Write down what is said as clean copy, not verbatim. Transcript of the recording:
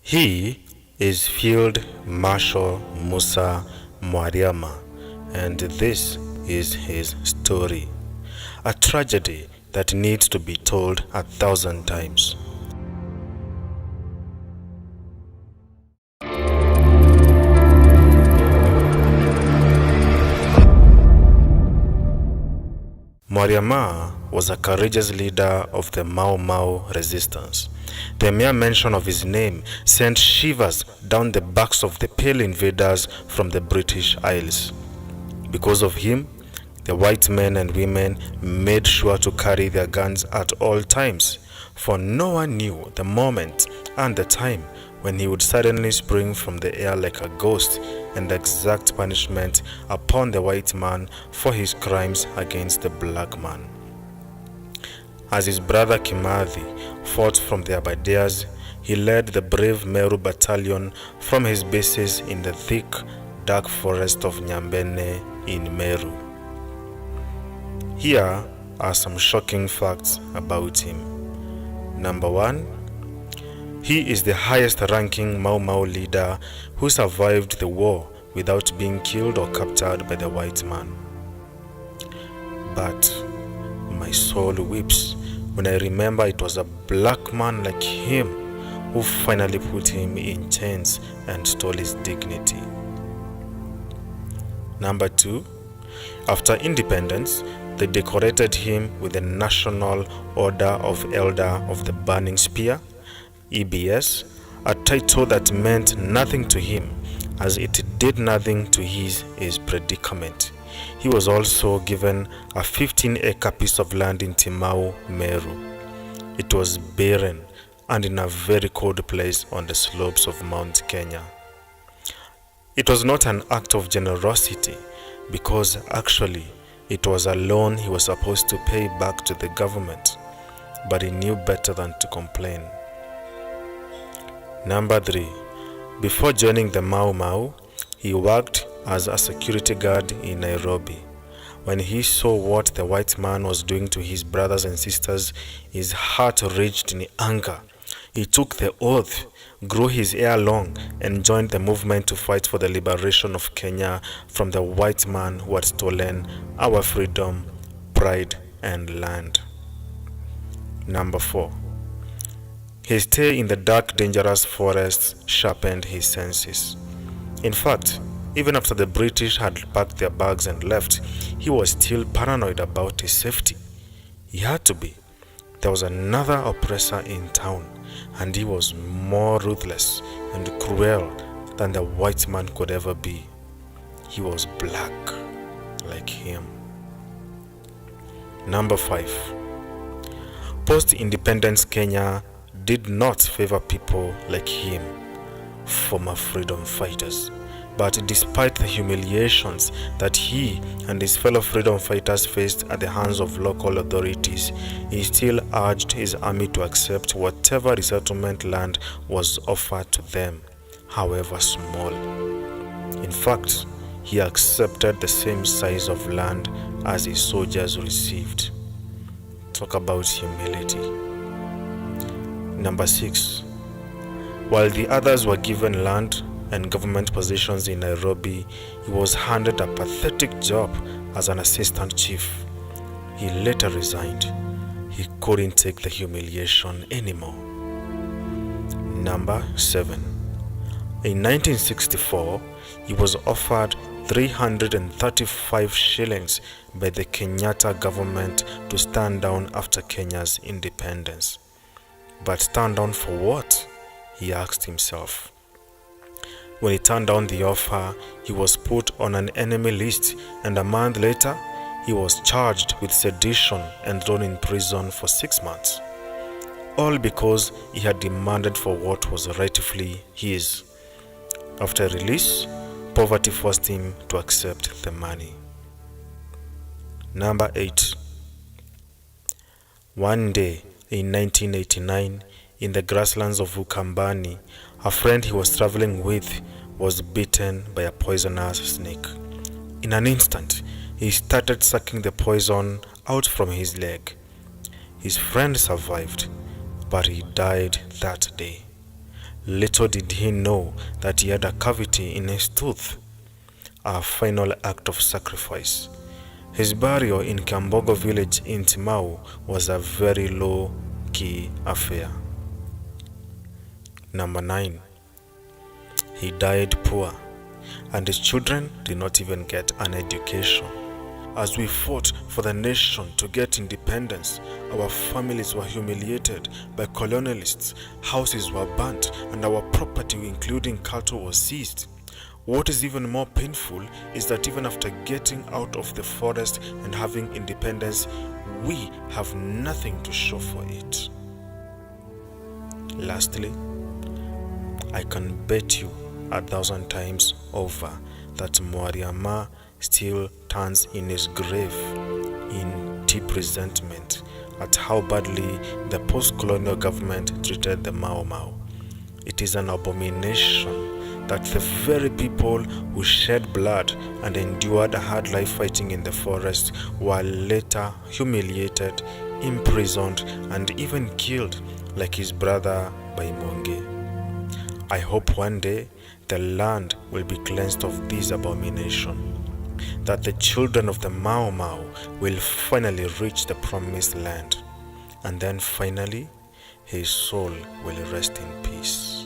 He is Field Marshal Musa Mwariama, and this is his story. A tragedy that needs to be told 1,000 times. Mwariama was a courageous leader of the Mau Mau resistance. The mere mention of his name sent shivers down the backs of the pale invaders from the British Isles. Because of him, the white men and women made sure to carry their guns at all times, for no one knew the moment and the time when he would suddenly spring from the air like a ghost and exact punishment upon the white man for his crimes against the black man. As his brother Kimathi fought from the Abadeas, he led the brave Meru battalion from his bases in the thick, dark forest of Nyambene in Meru. Here are some shocking facts about him. Number 1, he is the highest ranking Mau Mau leader who survived the war without being killed or captured by the white man. But my soul weeps when I remember it was a black man like him who finally put him in chains and stole his dignity. Number 2, after independence, they decorated him with the National Order of Elder of the Burning Spear, EBS, a title that meant nothing to him as it did nothing to his predicament. He was also given a 15-acre piece of land in Timau, Meru. It was barren and in a very cold place on the slopes of Mount Kenya. It was not an act of generosity because actually it was a loan he was supposed to pay back to the government, but he knew better than to complain. Number 3, before joining the Mau Mau, he worked as a security guard in Nairobi. When he saw what the white man was doing to his brothers and sisters, his heart raged in anger. He took the oath, grew his hair long, and joined the movement to fight for the liberation of Kenya from the white man who had stolen our freedom, pride, and land. Number 4, his stay in the dark, dangerous forests sharpened his senses. In fact, even after the British had packed their bags and left, he was still paranoid about his safety. He had to be. There was another oppressor in town, and he was more ruthless and cruel than the white man could ever be. He was black, like him. Number 5, post-independence Kenya did not favor people like him, former freedom fighters. But despite the humiliations that he and his fellow freedom fighters faced at the hands of local authorities, he still urged his army to accept whatever resettlement land was offered to them, however small. In fact, he accepted the same size of land as his soldiers received. Talk about humility. Number 6, while the others were given land and government positions in Nairobi, he was handed a pathetic job as an assistant chief. He later resigned. He couldn't take the humiliation anymore. Number 7, in 1964, he was offered 335 shillings by the Kenyatta government to stand down after Kenya's independence. But stand down for what? He asked himself. When he turned down the offer, he was put on an enemy list, and a month later, he was charged with sedition and thrown in prison for 6 months. All because he had demanded for what was rightfully his. After release, poverty forced him to accept the money. Number 8, one day in 1989, in the grasslands of Ukambani, a friend he was traveling with was bitten by a poisonous snake. In an instant, he started sucking the poison out from his leg. His friend survived, but he died that day. Little did he know that he had a cavity in his tooth. A final act of sacrifice. His burial in Kambogo village in Timau was a very low-key affair. Number 9. He died poor, and his children did not even get an education. As we fought for the nation to get independence, our families were humiliated by colonialists, houses were burnt, and our property, including cattle, was seized. What is even more painful is that even after getting out of the forest and having independence, we have nothing to show for it. Lastly, I can bet you 1,000 times over that Mwariama still turns in his grave in deep resentment at how badly the post-colonial government treated the Mau Mau. It is an abomination that the very people who shed blood and endured a hard life fighting in the forest were later humiliated, imprisoned, and even killed, like his brother Baimonge. I hope one day the land will be cleansed of this abomination, that the children of the Mau Mau will finally reach the promised land, and then finally his soul will rest in peace.